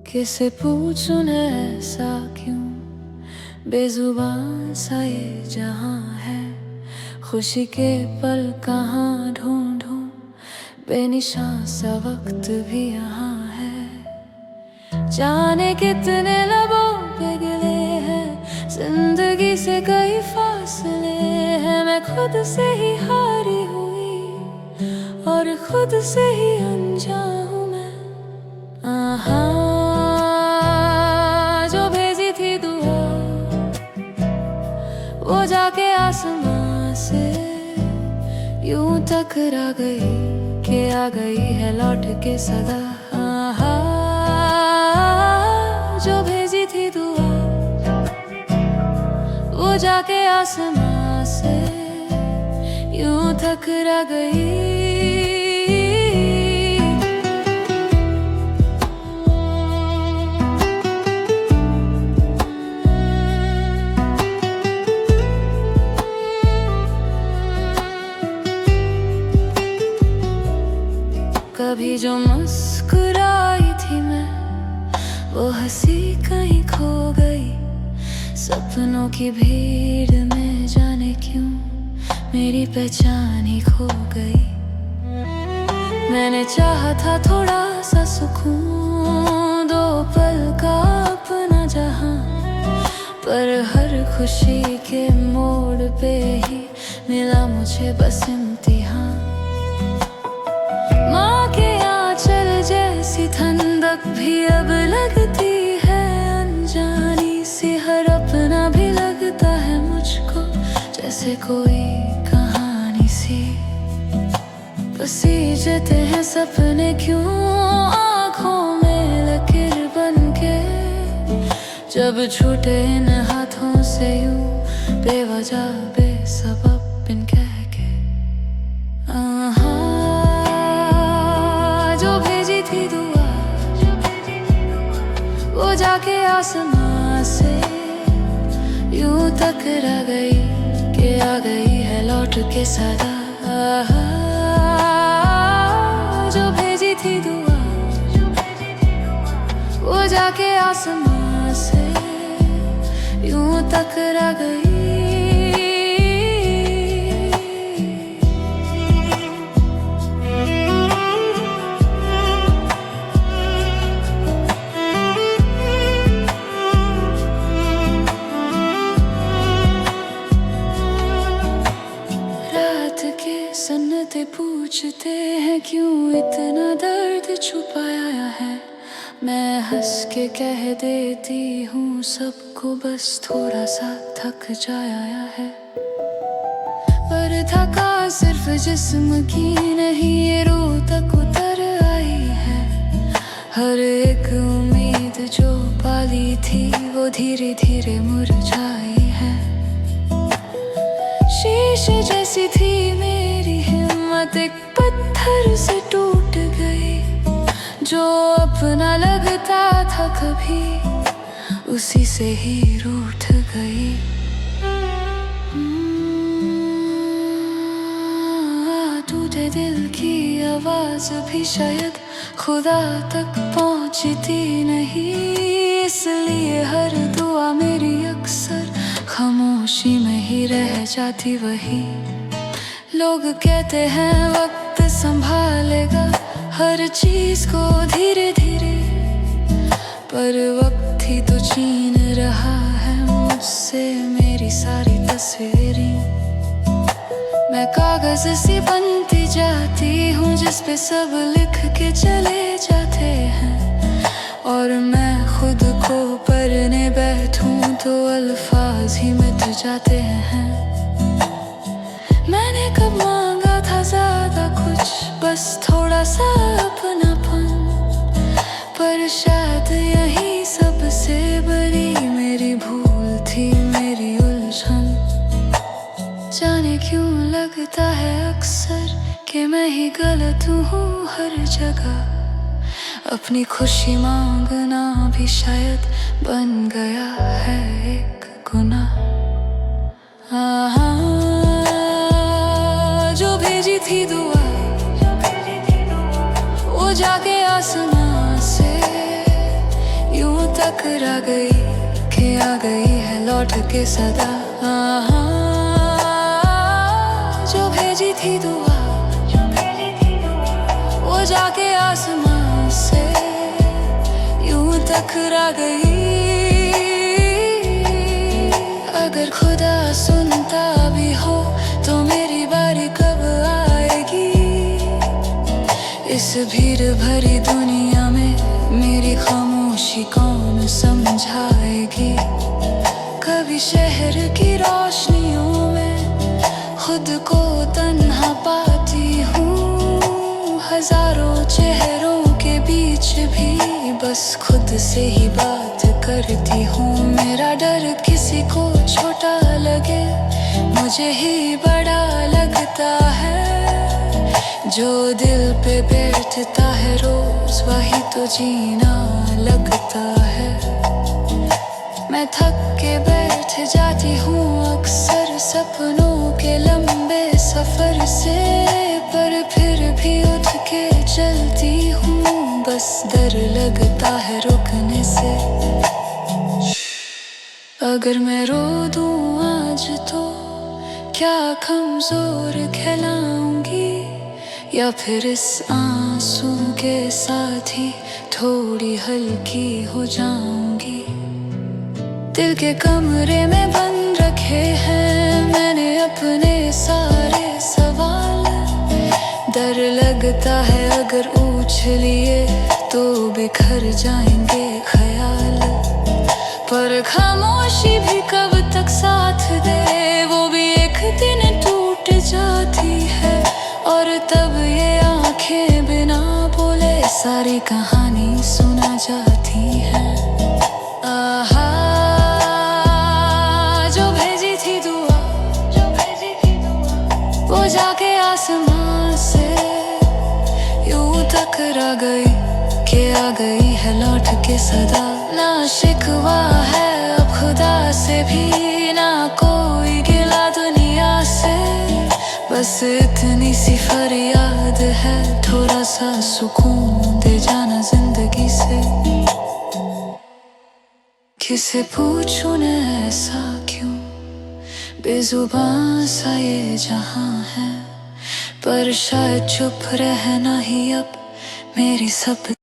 किसे पूछूं ऐसा क्यों, बेजुबान सा ये जहां है। खुशी के पल कहाँ ढूंढूं, बेनिशान सा वक्त भी यहाँ है। जाने कितने लबों पे गिले हैं, जिंदगी से कई फासले हैं। मैं खुद से ही हारी हुई और खुद से ही अनजान हूँ मैं। आहा, जो भेजी थी दुआ वो जाके आसमां से यूं टकरा गई कि आ गई है लौट के सदा। आहा, जो भेजी थी दुआ वो जाके आसमां से यूं टकरा गई। कभी जो मुस्कुराई थी मैं, वो हंसी कहीं खो गई। सपनों की भीड़ में जाने क्यों मेरी पहचान ही खो गई। मैंने चाहा था थोड़ा सा सुकून, दो पल का अपना जहां, पर हर खुशी के मोड़ पे ही मिला मुझे बस इम्तिहान। जैसी ठंडक भी अब लगती है अनजानी सी, हर अपना भी लगता है मुझको जैसे कोई कहानी सी। बसीजते हैं सपने क्यों आँखों में लकीर बनके, जब छूटे इन हाथों से यूं बेवजह बेसबब बिन कह के। वो जाके आसमां से यूं टकरा गई कि आ गई है लौट के सदा। जो भेजी थी दुआ वो जाके आसमां से यूं टकरा गई। सन्नते पूछते हैं क्यों इतना दर्द छुपाया है। मैं हंस के कह देती हूँ सबको बस थोड़ा सा थक जाया है। पर थका सिर्फ जिस्म की नहीं, ये रूह तक उतर आई है। हर एक उम्मीद जो पाली थी वो धीरे धीरे मुरझाई है। शीशे जैसी थी मेरी हिम्मत, एक पत्थर से टूट गई। जो अपना लगता था कभी उसी से ही रूठ गई। टूटे दिल की आवाज भी शायद खुदा तक पहुंचती नहीं, इसलिए हर दुआ मेरी अक्सर खामोशी में ही रह जाती वही। लोग कहते हैं वक्त संभालेगा हर चीज को धीरे धीरे, पर वक्त ही तो छीन रहा है मुझसे मेरी सारी तस्वीरें। मैं कागज सी बनती जाती हूँ जिस पे सब लिख के चले जाते हैं, और मैं खुद को पढ़ने बैठूं तो अल्फाज ही मिट जाते हैं। मैंने कब मांगा था ज्यादा कुछ, बस थोड़ा सा अपनापन, पर शायद यही सबसे बड़ी मेरी भूल थी, मेरी उलझन। जाने क्यों लगता है अक्सर कि मैं ही गलत हूँ हर जगह। अपनी खुशी मांगना भी शायद बन गया है एक गुनाह। जो भेजी थी दुआ वो जाके आसमां से टकरा गई कि आ गई है लौट के सदा। जो भेजी थी दुआ वो जाके आसमां से यूं टकरा गई। अगर खुदा सुनता भी हो तो मेरी बारी कब आएगी? इस भीड़ भरी दुनिया में मेरी खामोशी कौन समझाएगी? कभी शहर की रोशनियों में खुद को तन्हा पाती हूँ। हजारों चेहरों के बीच भी बस खुद से ही बात करती हूँ। मेरा डर किसी को छोटा लगे, मुझे ही बड़ा लगता है। जो दिल पे बैठता है रोज वही तो जीना लगता है। मैं थक के बैठ जाती हूँ अक्सर सपनों के लंबे सफर से, पर फिर भी उठ के चलती हूँ। बस डर लगता है रुकने से। अगर मैं रो दूँ आज तो क्या कमजोर कहलाऊंगी, या फिर इस आंसू के साथ ही थोड़ी हल्की हो जाऊंगी? दिल के कमरे में बंद रखे हैं मैंने अपने सारे सवाल। डर लगता है अगर उछलिए तो बिखर जाएंगे ख्याल। पर खामोशी भी कब तक साथ दे, वो भी एक दिन टूट जाती है। और तब ये आंखें बिना बोले सारी कहानी सुना जाती है। आहा, जो भेजी थी दुआ वो जाके आसमां से यूं टकरा गई कि आ गई है लौट के सदा। ना शिकवा है अब खुदा से भी, ना कोई गिला दुनिया से। बस इतनी सी फरियाद है, थोड़ा सा सुकून दे जाना जिंदगी से। किसे पूछूं न ऐसा क्यों, बेजुबान सा ये जहां है। पर शायद चुप रहना ही अब मेरी सब